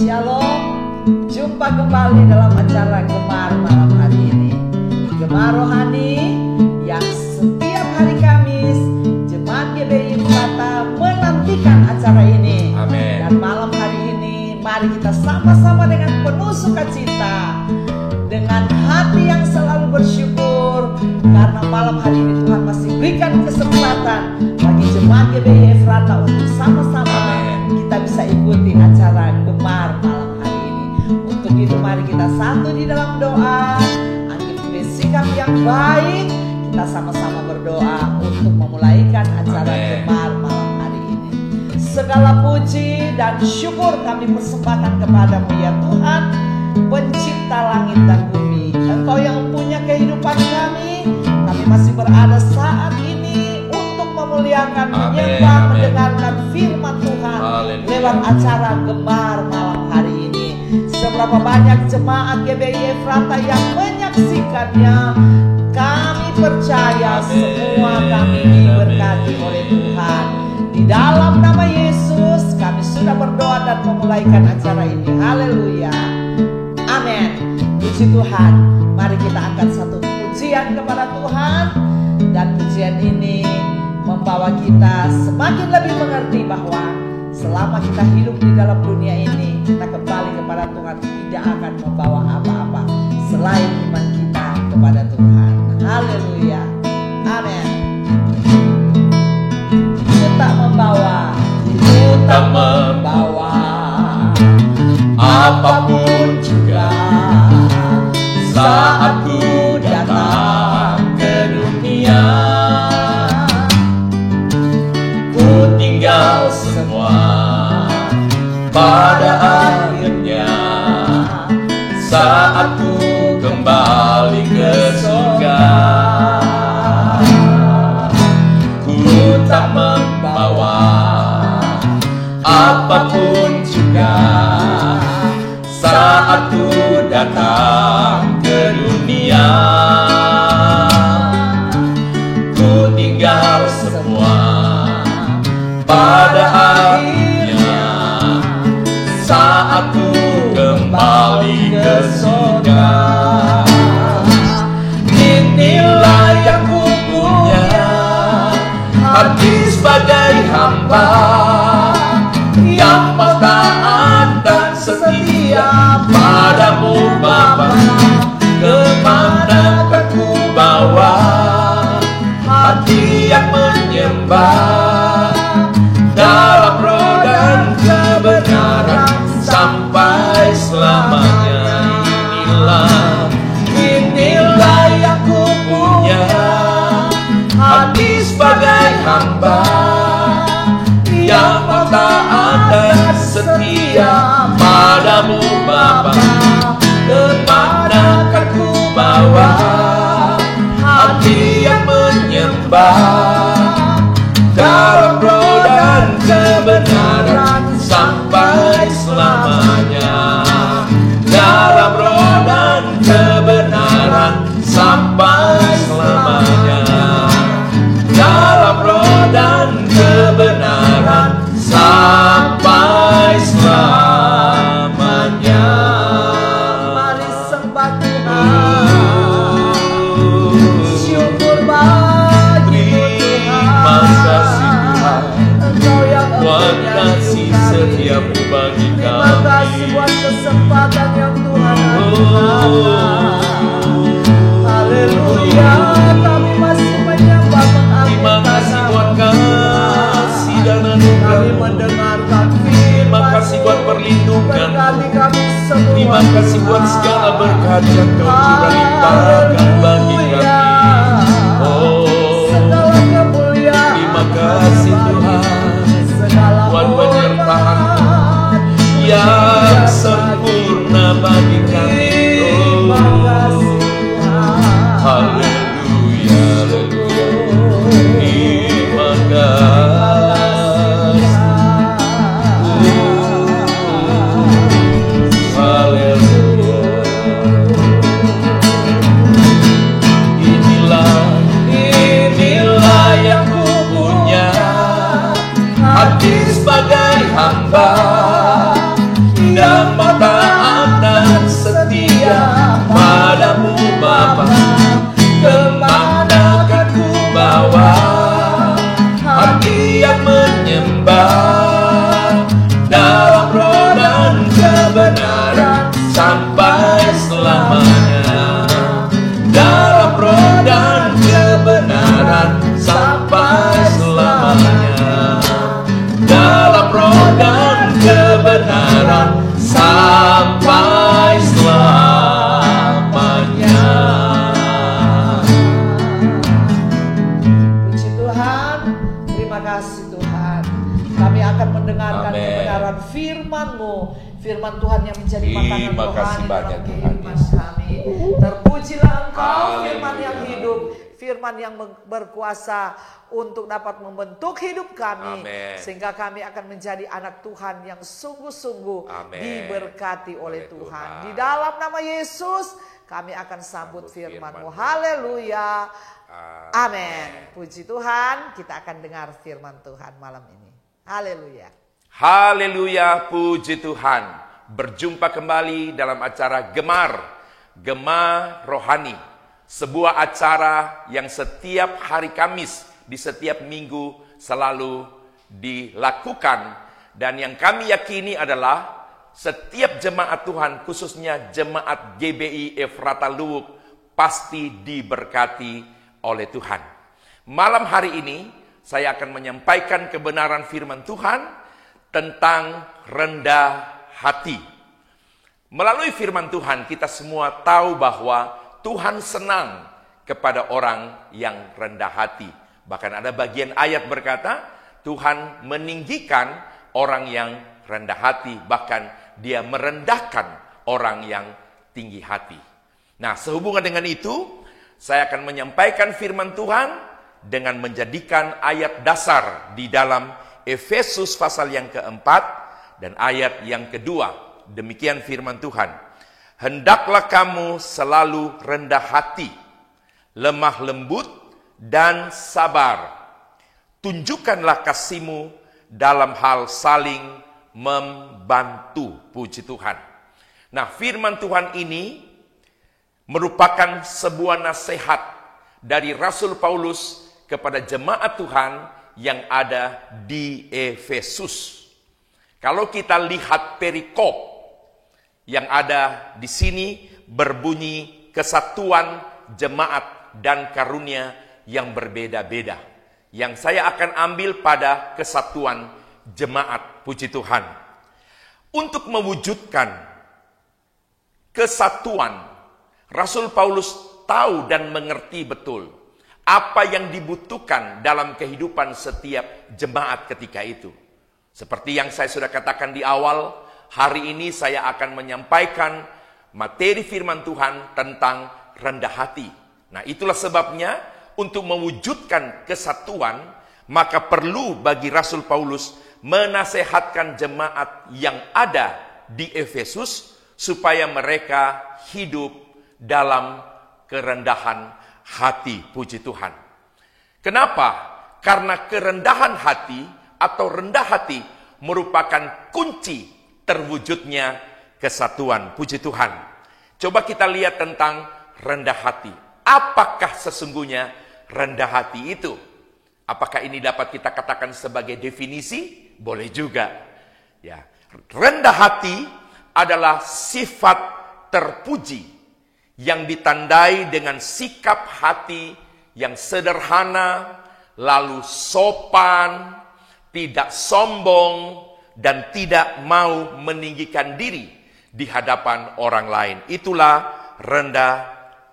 Shalom, jumpa kembali dalam acara Gemar malam hari ini. Gemar rohani yang setiap hari Kamis Jemaat GBI Efrata menantikan acara ini. Amin. Dan malam hari ini mari kita sama-sama dengan penuh sukacita, dengan hati yang selalu bersyukur, karena malam hari ini Tuhan masih berikan kesempatan bagi Jemaat GBI Efrata untuk sama-sama kita bisa ikuti acara Gemar malam hari ini. Untuk itu mari kita satu di dalam doa, ambil sikap yang baik, kita sama-sama berdoa untuk memulaikan acara Gemar malam hari ini. Segala puji dan syukur kami persembahkan kepadamu ya Tuhan, pencipta langit dan bumi. Engkau yang punya kehidupan kami masih berada saat ini untuk memuliakan, menyembah, mendengarkan firman Tuhan lewat acara Gemar malam hari ini. Seberapa banyak jemaat GBI Efrata yang menyaksikannya, kami percaya semua kami diberkati oleh Tuhan. Di dalam nama Yesus kami sudah berdoa dan memulaikan acara ini. Haleluya, amin. Puji Tuhan. Mari kita angkat satu pujian kepada Tuhan, dan pujian ini membawa kita semakin lebih mengerti bahwa selama kita hidup di dalam dunia ini, kita kembali kepada Tuhan tidak akan membawa apa-apa selain iman kita kepada Tuhan. Haleluya, amin. Kita membawa apapun juga saat ku datang ke dunia. Ku tinggal semua pada akhirnya saat ku kembali ke surga. Ku tak membawa apapun juga saat ku datang ke dunia. Ku tinggal semua pada akhirnya saat ku kembali ke surga. Inilah yang ku punya, hati sebagai hamba yang mau taat dan setia padamu Bapa. Kemana kan ku bawa hati yang menyembah dalam roh dan kebenaran sampai selamanya. Inilah yang ku punya, hati sebagai hamba yang mau taat dan setia padamu Bapa. Kemana kan ku bawa hati yang menyembah dalam roh dan kebenaran sampai selamanya. Dalam roh dan kebenaran sampai selamanya. Dalam roh dan kebenaran sampai selamanya. Mari sembah Tuhan, syukur bagi Tuhan. Terima kasih Tuhan, Engkau yang kasih setiamu bagi kami. Terima kasih buat kesempatan yang Tuhan berikan. Haleluya, kami masih menyembah mengagungkan. Terima kasih buat kasih dan anugerah. Kami mendengarkan firman. Terima kasih buat perlindungan. Terima kasih buat segala berkat yang Kau curah limpahkan bagi kami. Oh, segala kemuliaan. Terima kasih Tuhan buat penyertaan yang sempurna bagi kami. Terima kasih Tuhan. Haleluya, haleluya. Terima kasih. Haleluya. Inilah yang ku punya, hati sebagai hamba yang kebenaran sampai selamanya. Puji Tuhan, terima kasih Tuhan. Kami akan mendengarkan Amen. kebenaran firman-Mu, firman Tuhan yang menjadi makanan Terima kasih rohani banyak, dalam Tuhan kehidupan Yesus. kami. Terpujilah Engkau, firman Haleluya. yang hidup, firman yang berkuasa untuk dapat membentuk hidup kami, Amen. sehingga kami akan menjadi anak Tuhan yang sungguh-sungguh Amen. diberkati oleh Oleh Tuhan. Tuhan. Di dalam nama Yesus kami akan sambut firman-Mu. firman-Mu. Haleluya. Amin. Puji Tuhan, kita akan dengar firman Tuhan malam ini. Haleluya. Haleluya, puji Tuhan. Berjumpa kembali dalam acara Gema Rohani. Sebuah acara yang setiap hari Kamis di setiap minggu selalu dilakukan. Dan yang kami yakini adalah setiap jemaat Tuhan, khususnya jemaat GBI Efrata Luwuk, pasti diberkati oleh Tuhan. Malam hari ini saya akan menyampaikan kebenaran firman Tuhan tentang rendah hati. Melalui firman Tuhan kita semua tahu bahwa Tuhan senang kepada orang yang rendah hati. Bahkan ada bagian ayat berkata, Tuhan meninggikan orang yang rendah hati, bahkan Dia merendahkan orang yang tinggi hati. Nah, sehubungan dengan itu, saya akan menyampaikan firman Tuhan dengan menjadikan ayat dasar di dalam Efesus pasal yang keempat dan ayat yang kedua. Demikian firman Tuhan. Hendaklah kamu selalu rendah hati, lemah lembut dan sabar. Tunjukkanlah kasihmu dalam hal saling membantu. Puji Tuhan. Nah, firman Tuhan ini merupakan sebuah nasihat dari Rasul Paulus kepada jemaat Tuhan yang ada di Efesus. Kalau kita lihat perikop yang ada di sini berbunyi kesatuan jemaat dan karunia yang berbeda-beda. Yang saya akan ambil pada kesatuan jemaat, puji Tuhan. Untuk mewujudkan kesatuan, Rasul Paulus tahu dan mengerti betul apa yang dibutuhkan dalam kehidupan setiap jemaat ketika itu. Seperti yang saya sudah katakan di awal, hari ini saya akan menyampaikan materi firman Tuhan tentang rendah hati. Nah, itulah sebabnya untuk mewujudkan kesatuan, maka perlu bagi Rasul Paulus menasehatkan jemaat yang ada di Efesus supaya mereka hidup dalam kerendahan hati, puji Tuhan. Kenapa? Karena kerendahan hati atau rendah hati merupakan kunci terwujudnya kesatuan, puji Tuhan. Coba kita lihat tentang rendah hati. Apakah sesungguhnya rendah hati itu? Apakah ini dapat kita katakan sebagai definisi? Boleh juga. Ya, rendah hati adalah sifat terpuji yang ditandai dengan sikap hati yang sederhana, lalu sopan, tidak sombong, dan tidak mau meninggikan diri di hadapan orang lain. Itulah rendah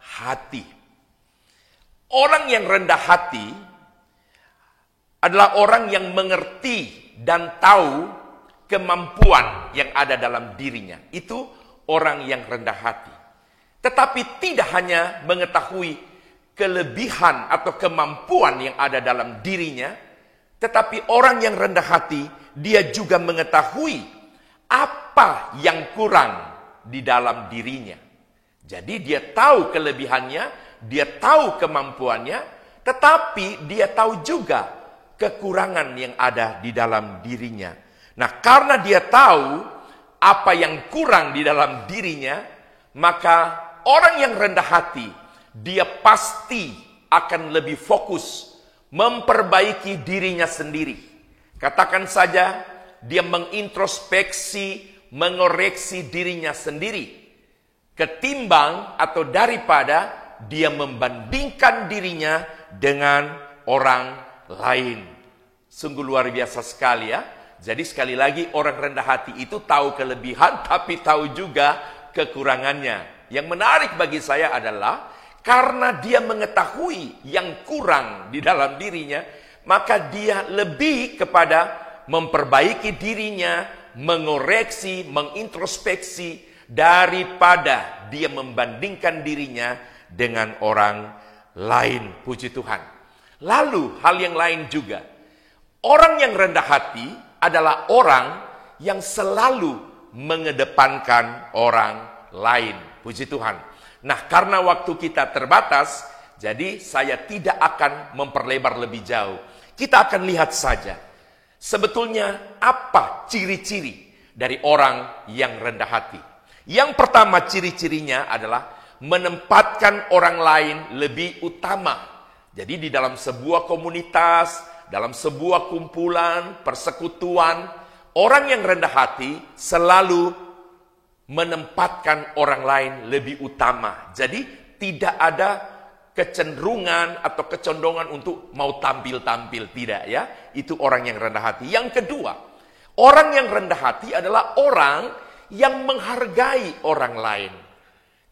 hati. Orang yang rendah hati adalah orang yang mengerti dan tahu kemampuan yang ada dalam dirinya. Itu orang yang rendah hati. Tetapi tidak hanya mengetahui kelebihan atau kemampuan yang ada dalam dirinya, tetapi orang yang rendah hati, dia juga mengetahui apa yang kurang di dalam dirinya. Jadi dia tahu kelebihannya, dia tahu kemampuannya, tetapi dia tahu juga kekurangan yang ada di dalam dirinya. Nah, karena dia tahu apa yang kurang di dalam dirinya, maka orang yang rendah hati, dia pasti akan lebih fokus memperbaiki dirinya sendiri. Katakan saja, dia mengintrospeksi, mengoreksi dirinya sendiri, ketimbang atau daripada dia membandingkan dirinya dengan orang lain. Sungguh luar biasa sekali ya. Jadi sekali lagi, orang rendah hati itu tahu kelebihan tapi tahu juga kekurangannya. Yang menarik bagi saya adalah karena dia mengetahui yang kurang di dalam dirinya, maka dia lebih kepada memperbaiki dirinya, mengoreksi, mengintrospeksi, daripada dia membandingkan dirinya dengan orang lain. Puji Tuhan. Lalu hal yang lain juga, orang yang rendah hati adalah orang yang selalu mengedepankan orang lain. Puji Tuhan. Nah, karena waktu kita terbatas, jadi saya tidak akan memperlebar lebih jauh. Kita akan lihat saja, sebetulnya apa ciri-ciri dari orang yang rendah hati. Yang pertama, ciri-cirinya adalah menempatkan orang lain lebih utama. Jadi di dalam sebuah komunitas, dalam sebuah kumpulan, persekutuan, orang yang rendah hati selalu menempatkan orang lain lebih utama. Jadi tidak ada kecenderungan atau kecondongan untuk mau tampil-tampil, tidak ya. Itu orang yang rendah hati. Yang kedua, orang yang rendah hati adalah orang yang menghargai orang lain.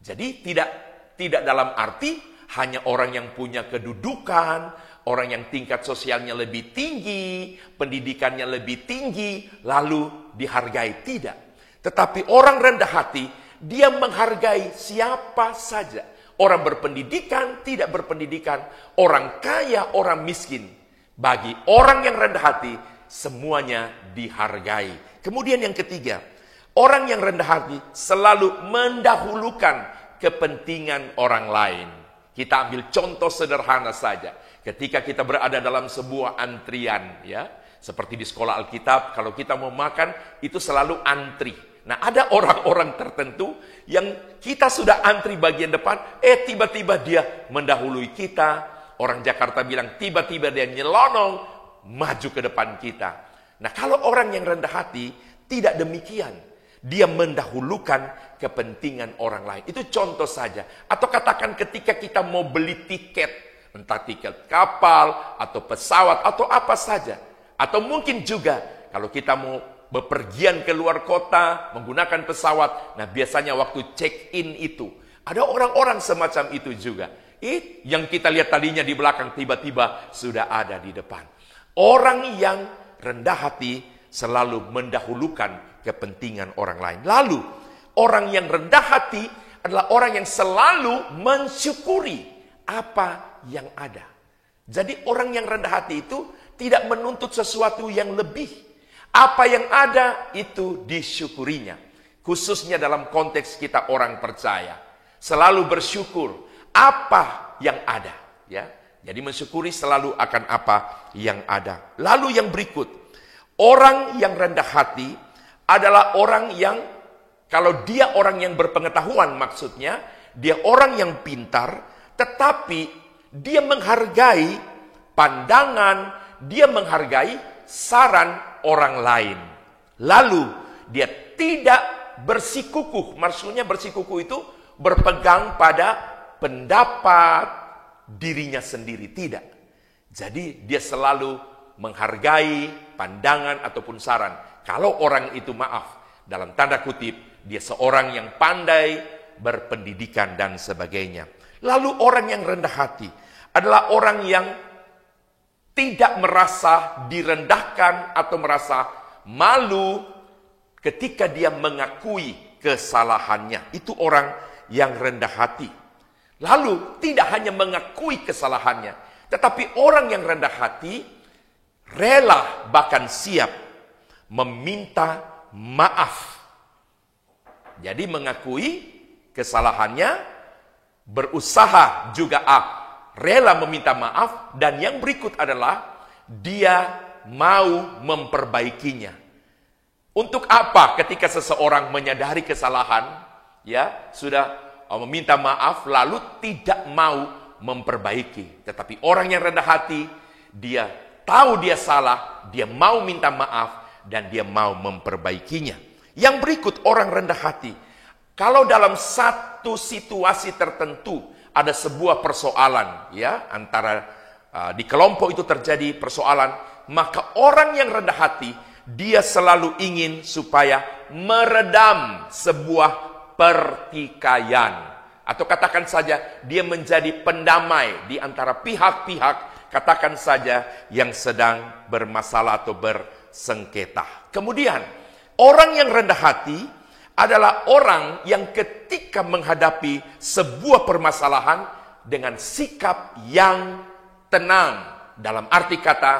Jadi tidak dalam arti hanya orang yang punya kedudukan, orang yang tingkat sosialnya lebih tinggi, pendidikannya lebih tinggi, lalu dihargai. Tidak. Tetapi orang rendah hati, dia menghargai siapa saja. Orang berpendidikan, tidak berpendidikan, orang kaya, orang miskin. Bagi orang yang rendah hati, semuanya dihargai. Kemudian yang ketiga, orang yang rendah hati selalu mendahulukan kepentingan orang lain. Kita ambil contoh sederhana saja. Ketika kita berada dalam sebuah antrian, ya, seperti di sekolah Alkitab, kalau kita mau makan, itu selalu antri. Nah, ada orang-orang tertentu yang kita sudah antri bagian depan, tiba-tiba dia mendahului kita. Orang Jakarta bilang, tiba-tiba dia nyelonong, maju ke depan kita. Nah, kalau orang yang rendah hati, tidak demikian. Dia mendahulukan kepentingan orang lain. Itu contoh saja. Atau katakan ketika kita mau beli tiket, entah tiket kapal, atau pesawat, atau apa saja. Atau mungkin juga, kalau kita mau bepergian ke luar kota, menggunakan pesawat. Nah, biasanya waktu check-in itu, ada orang-orang semacam itu juga. Yang kita lihat tadinya di belakang, tiba-tiba sudah ada di depan. Orang yang rendah hati selalu mendahulukan kepentingan orang lain. Lalu, orang yang rendah hati adalah orang yang selalu mensyukuri apa yang ada. Jadi orang yang rendah hati itu tidak menuntut sesuatu yang lebih. Apa yang ada itu disyukurinya. Khususnya dalam konteks kita orang percaya. Selalu bersyukur apa yang ada. Ya. Jadi mensyukuri selalu akan apa yang ada. Lalu yang berikut. Orang yang rendah hati adalah orang yang, kalau dia orang yang berpengetahuan maksudnya, dia orang yang pintar, tetapi dia menghargai pandangan, dia menghargai saran orang lain. Lalu dia tidak bersikukuh. Maksudnya bersikukuh itu berpegang pada pendapat dirinya sendiri. Tidak. Jadi dia selalu menghargai pandangan ataupun saran. Kalau orang itu, maaf, dalam tanda kutip, dia seorang yang pandai, berpendidikan dan sebagainya. Lalu orang yang rendah hati adalah orang yang tidak merasa direndahkan atau merasa malu ketika dia mengakui kesalahannya. Itu orang yang rendah hati. Lalu tidak hanya mengakui kesalahannya, tetapi orang yang rendah hati rela bahkan siap meminta maaf. Jadi mengakui kesalahannya, berusaha juga rela meminta maaf, dan yang berikut adalah dia mau memperbaikinya. Untuk apa ketika seseorang menyadari kesalahan, ya, sudah meminta maaf lalu tidak mau memperbaiki. Tetapi orang yang rendah hati, dia tahu dia salah, dia mau minta maaf dan dia mau memperbaikinya. Yang berikut orang rendah hati. Kalau dalam satu situasi tertentu ada sebuah persoalan, ya, antara di kelompok itu terjadi persoalan, maka orang yang rendah hati dia selalu ingin supaya meredam sebuah pertikaian. Atau katakan saja, dia menjadi pendamai di antara pihak-pihak, katakan saja, yang sedang bermasalah atau bersengketa. Kemudian, orang yang rendah hati adalah orang yang ketika menghadapi sebuah permasalahan dengan sikap yang tenang. Dalam arti kata,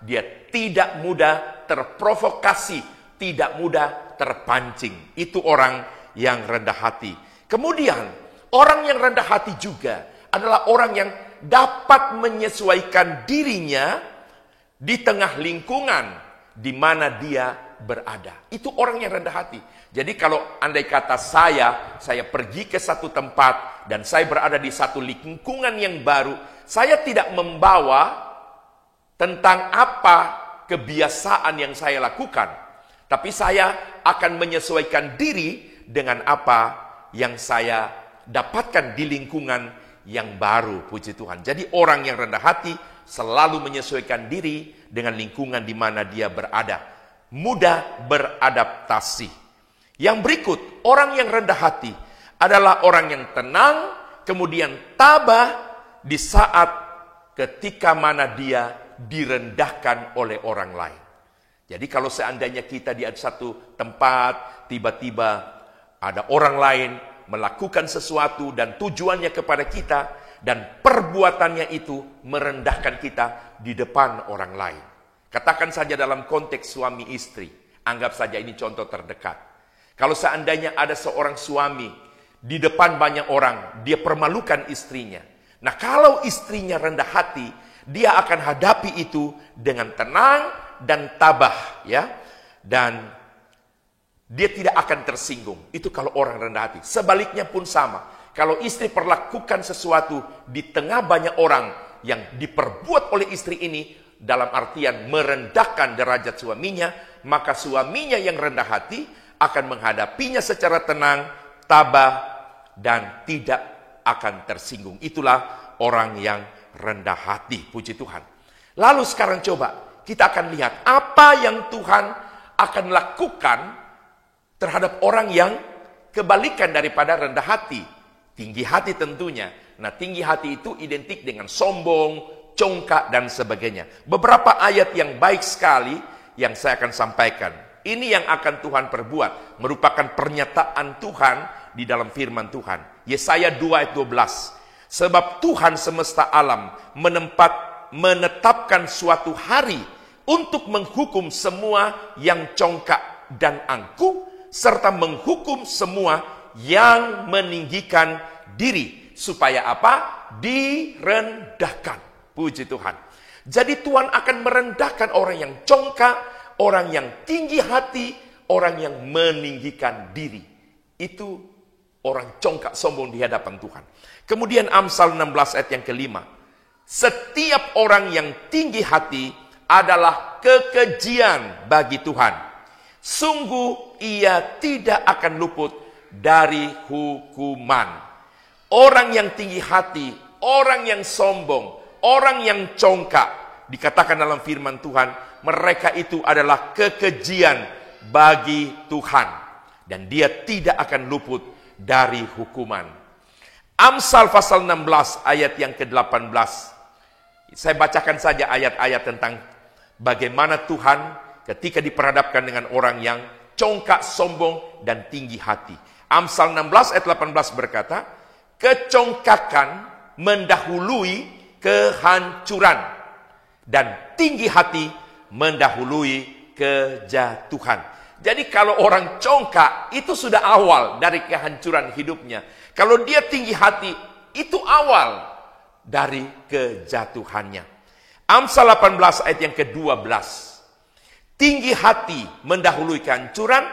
dia tidak mudah terprovokasi, tidak mudah terpancing. Itu orang yang rendah hati. Kemudian, orang yang rendah hati juga adalah orang yang dapat menyesuaikan dirinya di tengah lingkungan di mana dia berada. Itu orang yang rendah hati. Jadi kalau andai kata saya pergi ke satu tempat dan saya berada di satu lingkungan yang baru, saya tidak membawa tentang apa kebiasaan yang saya lakukan, tapi saya akan menyesuaikan diri dengan apa yang saya dapatkan di lingkungan yang baru, puji Tuhan. Jadi orang yang rendah hati selalu menyesuaikan diri dengan lingkungan di mana dia berada, mudah beradaptasi. Yang berikut, orang yang rendah hati adalah orang yang tenang, kemudian tabah di saat ketika mana dia direndahkan oleh orang lain. Jadi kalau seandainya kita di satu tempat, tiba-tiba ada orang lain melakukan sesuatu dan tujuannya kepada kita, dan perbuatannya itu merendahkan kita di depan orang lain. Katakan saja dalam konteks suami istri, anggap saja ini contoh terdekat. Kalau seandainya ada seorang suami di depan banyak orang, dia permalukan istrinya. Nah, kalau istrinya rendah hati, dia akan hadapi itu dengan tenang dan tabah, ya. Dan dia tidak akan tersinggung. Itu kalau orang rendah hati. Sebaliknya pun sama. Kalau istri perlakukan sesuatu di tengah banyak orang yang diperbuat oleh istri ini, dalam artian merendahkan derajat suaminya, maka suaminya yang rendah hati akan menghadapinya secara tenang, tabah, dan tidak akan tersinggung. Itulah orang yang rendah hati, puji Tuhan. Lalu sekarang coba kita akan lihat apa yang Tuhan akan lakukan terhadap orang yang kebalikan daripada rendah hati. Tinggi hati tentunya. Nah, tinggi hati itu identik dengan sombong, congkak, dan sebagainya. Beberapa ayat yang baik sekali yang saya akan sampaikan. Ini yang akan Tuhan perbuat. Merupakan pernyataan Tuhan di dalam firman Tuhan. Yesaya 2 ayat 12. Sebab Tuhan semesta alam menetapkan suatu hari untuk menghukum semua yang congkak dan angkuh, serta menghukum semua yang meninggikan diri. Supaya apa? Direndahkan. Puji Tuhan. Jadi Tuhan akan merendahkan orang yang congkak, orang yang tinggi hati, orang yang meninggikan diri. Itu orang congkak sombong di hadapan Tuhan. Kemudian Amsal 16 ayat yang kelima. Setiap orang yang tinggi hati adalah kekejian bagi Tuhan. Sungguh ia tidak akan luput dari hukuman. Orang yang tinggi hati, orang yang sombong, orang yang congkak, dikatakan dalam firman Tuhan, mereka itu adalah kekejian bagi Tuhan. Dan dia tidak akan luput dari hukuman. Amsal pasal 16 ayat yang ke-18. Saya bacakan saja ayat-ayat tentang bagaimana Tuhan ketika diperhadapkan dengan orang yang congkak, sombong, dan tinggi hati. Amsal 16 ayat 18 berkata, kecongkakan mendahului kehancuran, dan tinggi hati mendahului kejatuhan. Jadi kalau orang congkak, itu sudah awal dari kehancuran hidupnya. Kalau dia tinggi hati, itu awal dari kejatuhannya. Amsal 18 ayat yang ke-12. Tinggi hati mendahului kehancuran,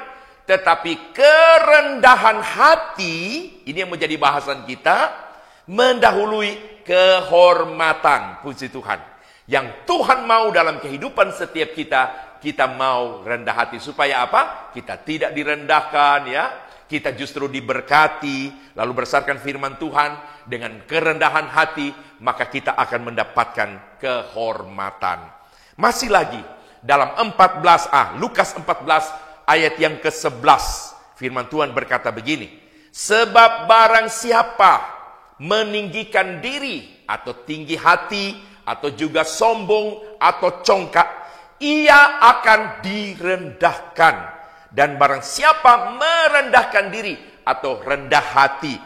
tetapi kerendahan hati, ini yang menjadi bahasan kita, mendahului kehormatan. Puji Tuhan. Yang Tuhan mau dalam kehidupan setiap kita mau rendah hati. Supaya apa? Kita tidak direndahkan, ya. Kita justru diberkati. Lalu berdasarkan firman Tuhan, dengan kerendahan hati, maka kita akan mendapatkan kehormatan. Masih lagi, dalam 14a, Lukas 14 ayat yang ke-11. Firman Tuhan berkata begini, sebab barang siapa meninggikan diri atau tinggi hati atau juga sombong atau congkak, ia akan direndahkan. Dan barang siapa merendahkan diri atau rendah hati,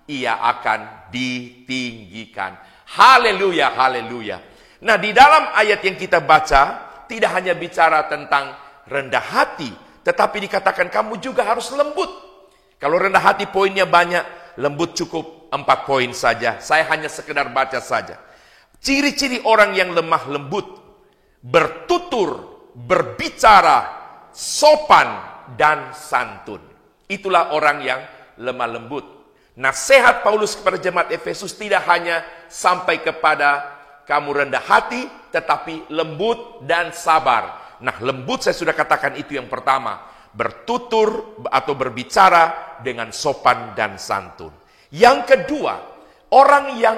ia akan ditinggikan. Haleluya, haleluya. Nah, di dalam ayat yang kita baca, tidak hanya bicara tentang rendah hati, tetapi dikatakan kamu juga harus lembut. Kalau rendah hati poinnya banyak, lembut cukup 4 poin saja. Saya hanya sekedar baca saja. Ciri-ciri orang yang lemah lembut, bertutur, berbicara, sopan, dan santun. Itulah orang yang lemah lembut. Nasihat Paulus kepada jemaat Efesus tidak hanya sampai kepada kamu rendah hati, tetapi lembut dan sabar. Nah, lembut saya sudah katakan itu yang pertama. Bertutur atau berbicara dengan sopan dan santun. Yang kedua, orang yang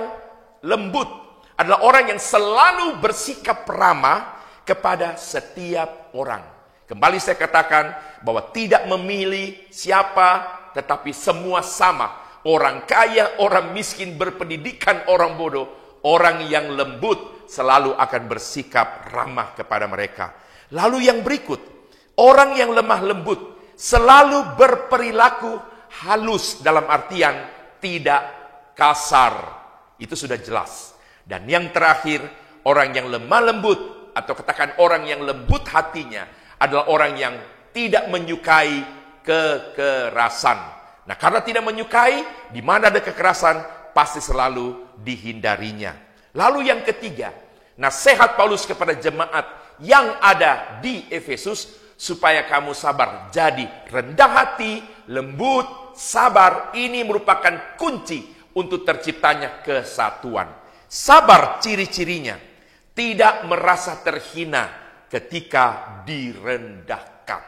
lembut adalah orang yang selalu bersikap ramah kepada setiap orang. Kembali saya katakan bahwa tidak memilih siapa, tetapi semua sama. Orang kaya, orang miskin, berpendidikan, orang bodoh. Orang yang lembut selalu akan bersikap ramah kepada mereka. Lalu yang berikut, orang yang lemah lembut selalu berperilaku halus dalam artian tidak kasar. Itu sudah jelas. Dan yang terakhir, orang yang lemah lembut atau katakan orang yang lembut hatinya adalah orang yang tidak menyukai kekerasan. Nah, karena tidak menyukai, di mana ada kekerasan, pasti selalu dihindarinya. Lalu yang ketiga, nasihat Paulus kepada jemaat yang ada di Efesus, supaya kamu sabar. Jadi rendah hati, lembut, sabar, ini merupakan kunci untuk terciptanya kesatuan. Sabar ciri-cirinya, tidak merasa terhina ketika direndahkan.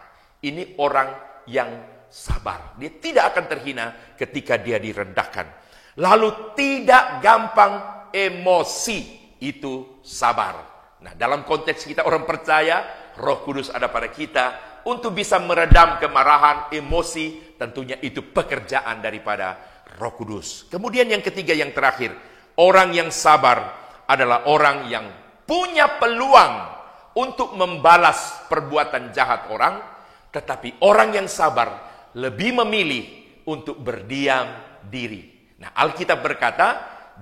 Ini orang yang sabar. Dia tidak akan terhina ketika dia direndahkan. Lalu tidak gampang emosi, itu sabar. Nah, dalam konteks kita orang percaya, Roh Kudus ada pada kita untuk bisa meredam kemarahan, emosi. Tentunya itu pekerjaan daripada Roh Kudus. Kemudian yang ketiga, yang terakhir, orang yang sabar adalah orang yang punya peluang untuk membalas perbuatan jahat orang, tetapi orang yang sabar lebih memilih untuk berdiam diri. Nah, Alkitab berkata,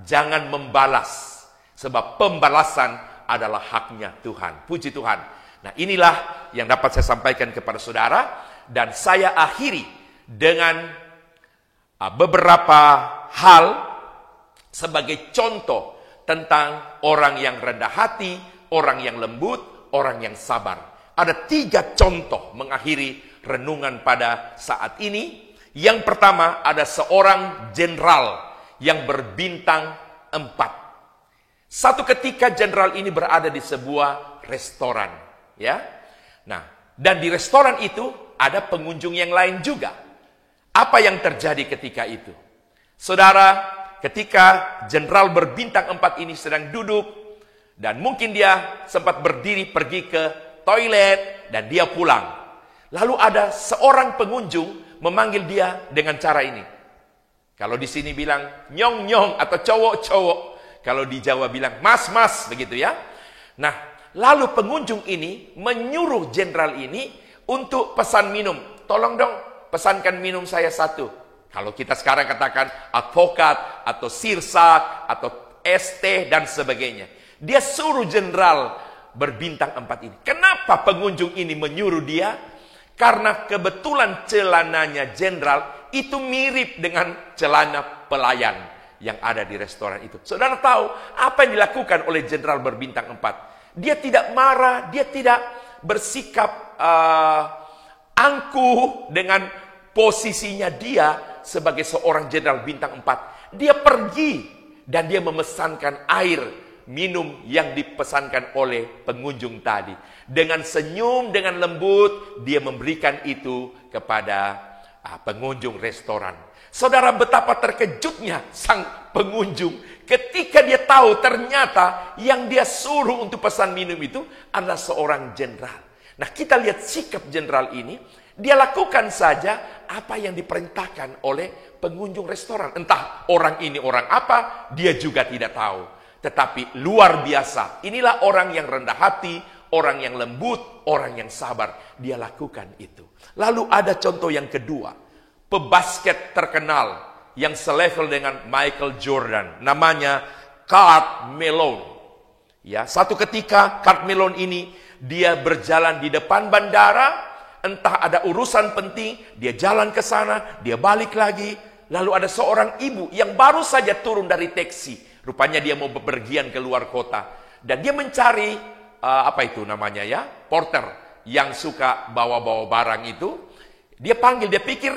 jangan membalas, sebab pembalasan adalah haknya Tuhan. Puji Tuhan. Nah, inilah yang dapat saya sampaikan kepada saudara, dan saya akhiri dengan beberapa hal sebagai contoh tentang orang yang rendah hati, orang yang lembut, orang yang sabar. Ada 3 contoh mengakhiri renungan pada saat ini. Yang pertama, ada seorang jenderal yang berbintang 4. Satu ketika jenderal ini berada di sebuah restoran, ya. Nah, dan di restoran itu ada pengunjung yang lain juga. Apa yang terjadi ketika itu? Saudara, ketika jenderal berbintang 4 ini sedang duduk, dan mungkin dia sempat berdiri pergi ke toilet, dan dia pulang. Lalu ada seorang pengunjung memanggil dia dengan cara ini. Kalau di sini bilang nyong-nyong atau cowok-cowok. Kalau di Jawa bilang mas-mas, begitu ya. Nah, lalu pengunjung ini menyuruh jenderal ini untuk pesan minum. Tolong dong, pesankan minum saya 1. Kalau kita sekarang katakan advokat atau sirsat atau es teh dan sebagainya. Dia suruh jenderal berbintang 4 ini. Kenapa pengunjung ini menyuruh dia? Karena kebetulan celananya jenderal itu mirip dengan celana pelayan yang ada di restoran itu. Saudara tahu apa yang dilakukan oleh jenderal berbintang 4? Dia tidak marah, dia tidak bersikap angkuh dengan posisinya dia sebagai seorang jenderal bintang 4. Dia pergi dan dia memesankan air minum yang dipesankan oleh pengunjung tadi. Dengan senyum, dengan lembut, dia memberikan itu kepada pengunjung restoran. Saudara, betapa terkejutnya sang pengunjung ketika dia tahu ternyata yang dia suruh untuk pesan minum itu adalah seorang jenderal. Nah, kita lihat sikap jenderal ini, dia lakukan saja apa yang diperintahkan oleh pengunjung restoran. Entah orang ini orang apa, dia juga tidak tahu. Tetapi luar biasa, inilah orang yang rendah hati, orang yang lembut, orang yang sabar. Dia lakukan itu. Lalu ada contoh yang kedua, pebasket terkenal yang selevel dengan Michael Jordan, namanya Carmelo. Ya, satu ketika Carmelo ini dia berjalan di depan bandara, entah ada urusan penting, dia jalan ke sana, dia balik lagi. Lalu ada seorang ibu yang baru saja turun dari taksi. Rupanya dia mau bepergian ke luar kota. Dan dia mencari, apa itu namanya ya, porter yang suka bawa-bawa barang itu. Dia panggil, dia pikir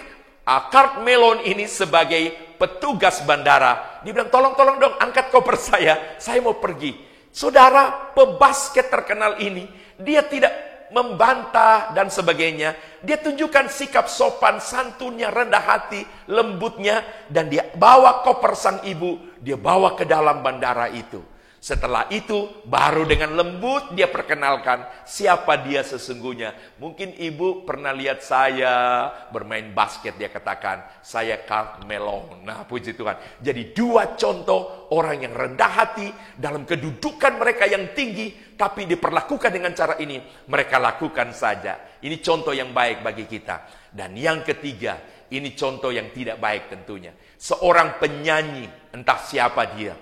Carmelo ini sebagai petugas bandara. Dia bilang, tolong dong, angkat koper saya mau pergi. Saudara, pebasket terkenal ini, dia tidak membantah dan sebagainya. Dia tunjukkan sikap sopan, santunnya, rendah hati, lembutnya. Dan dia bawa koper sang ibu, dia bawa ke dalam bandara itu. Setelah itu, baru dengan lembut dia perkenalkan siapa dia sesungguhnya. Mungkin ibu pernah lihat saya bermain basket, dia katakan, saya Carmelo. Nah, puji Tuhan. Jadi dua contoh orang yang rendah hati dalam kedudukan mereka yang tinggi, tapi diperlakukan dengan cara ini. Mereka lakukan saja. Ini contoh yang baik bagi kita. Dan yang ketiga, ini contoh yang tidak baik tentunya. Seorang penyanyi, entah siapa dia,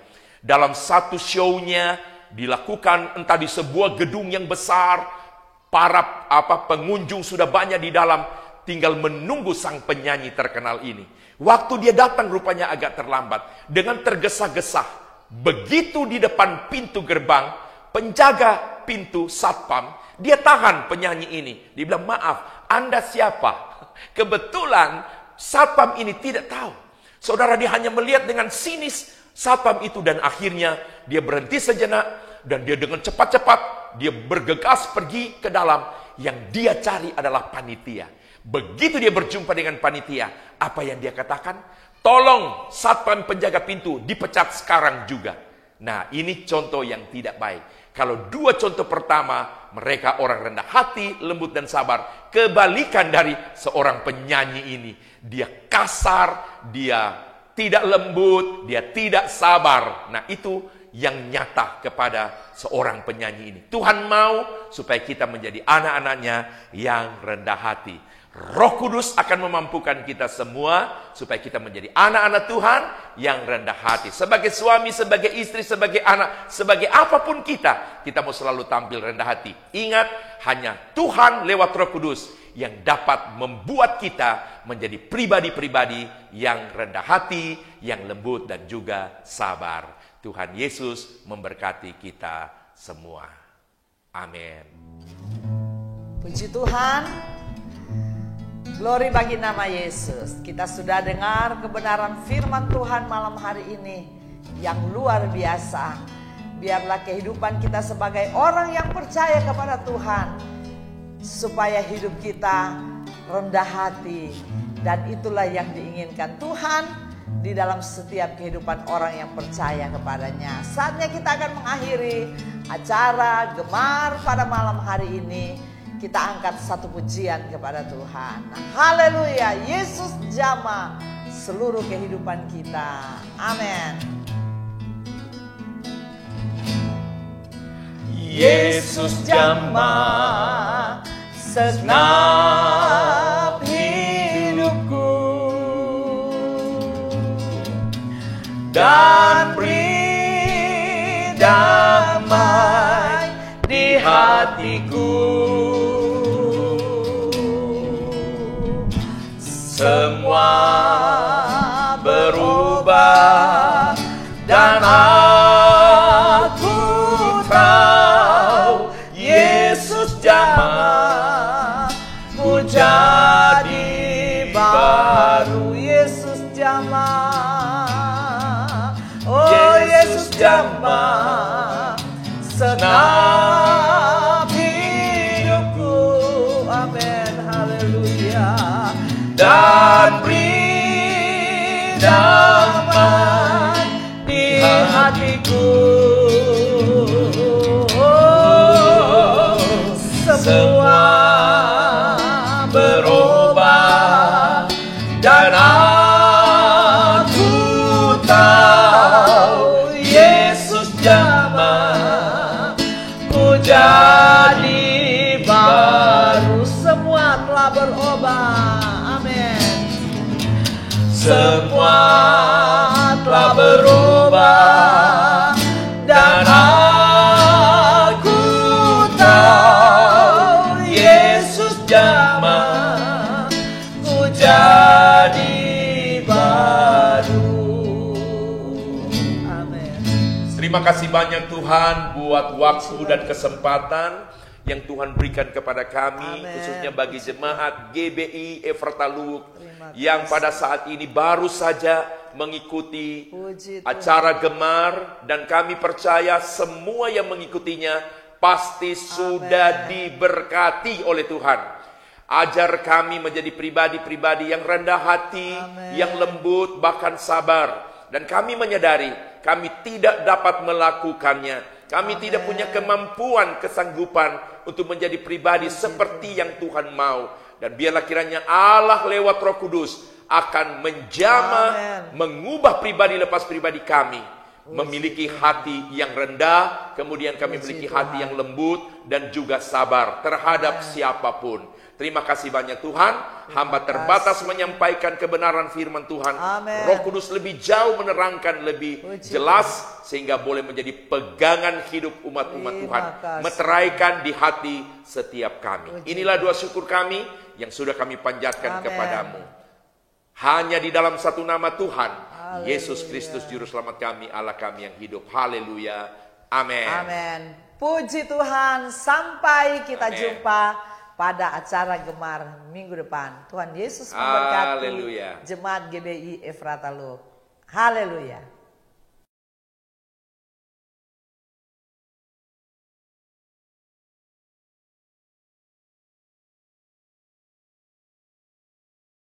dalam satu show-nya dilakukan entah di sebuah gedung yang besar, para pengunjung sudah banyak di dalam, tinggal menunggu sang penyanyi terkenal ini. Waktu dia datang rupanya agak terlambat, dengan tergesa-gesa. Begitu di depan pintu gerbang, penjaga pintu satpam, dia tahan penyanyi ini. Dia bilang, maaf, Anda siapa? Kebetulan satpam ini tidak tahu. Saudara, dia hanya melihat dengan sinis satpam itu, dan akhirnya dia berhenti sejenak dan dia dengan cepat-cepat dia bergegas pergi ke dalam. Yang dia cari adalah panitia. Begitu dia berjumpa dengan panitia, apa yang dia katakan? Tolong satpam penjaga pintu dipecat sekarang juga. Nah, ini contoh yang tidak baik. Kalau dua contoh pertama, mereka orang rendah hati, lembut dan sabar. Kebalikan dari seorang penyanyi ini, dia kasar, dia tidak lembut, dia tidak sabar. Nah, itu yang nyata kepada seorang penyanyi ini. Tuhan mau supaya kita menjadi anak-anaknya yang rendah hati. Roh Kudus akan memampukan kita semua supaya kita menjadi anak-anak Tuhan yang rendah hati. Sebagai suami, sebagai istri, sebagai anak, sebagai apapun kita mau selalu tampil rendah hati. Ingat, hanya Tuhan lewat Roh Kudus yang dapat membuat kita menjadi pribadi-pribadi yang rendah hati, yang lembut dan juga sabar. Tuhan Yesus memberkati kita semua. Amin. Puji Tuhan. Glory bagi nama Yesus. Kita sudah dengar kebenaran firman Tuhan malam hari ini yang luar biasa. Biarlah kehidupan kita sebagai orang yang percaya kepada Tuhan, supaya hidup kita rendah hati. Dan itulah yang diinginkan Tuhan di dalam setiap kehidupan orang yang percaya kepadanya. Saatnya kita akan mengakhiri acara Gemar pada malam hari ini. Kita angkat satu pujian kepada Tuhan. Haleluya, Yesus jamah seluruh kehidupan kita. Amin. Yesus jamah segenap hidupku dan beri damai di hatiku. Semua berubah dan aku tahu Yesus jamah ku jadi baru. Yesus jamah, oh Yesus jamah segenap hidupku. Amin, haleluya. Dan beri damai di hatiku. Semua semua telah berubah, dan aku tahu Yesus jamah ku jadi baru. Amin. Terima kasih banyak Tuhan buat waktu dan kesempatan yang Tuhan berikan kepada kami, Amen. khususnya bagi jemaat GBI Ephrata Luwuk Terima yang kasih. pada saat ini baru saja mengikuti Puji Tuhan. acara gemar, dan kami percaya semua yang mengikutinya pasti sudah diberkati oleh Tuhan. Ajar kami menjadi pribadi-pribadi yang rendah hati, Amen. yang lembut, bahkan sabar. Dan kami menyadari kami tidak dapat melakukannya. Kami tidak punya kemampuan, kesanggupan untuk menjadi pribadi seperti yang Tuhan mau. Dan biarlah kiranya Allah lewat Roh Kudus akan menjamah, Amen. mengubah pribadi lepas pribadi kami. Memiliki hati yang rendah, kemudian kami memiliki hati yang lembut dan juga sabar terhadap siapapun. Terima kasih banyak Tuhan. Hamba terbatas menyampaikan kebenaran firman Tuhan. Amen. Roh Kudus lebih jauh menerangkan lebih Puji jelas sehingga boleh menjadi pegangan hidup umat-umat Terima Tuhan, kasih. meteraikan di hati setiap kami. Puji Inilah doa syukur kami yang sudah kami panjatkan Amen. kepadamu. Hanya di dalam satu nama Tuhan, Haleluya. Yesus Kristus Juru Selamat kami, Allah kami yang hidup. Haleluya. Amin. Amin. Puji Tuhan, sampai kita Amin. jumpa pada acara gemar minggu depan. Tuhan Yesus memberkati Haleluya. jemaat GBI Ephrata Luwuk. Haleluya.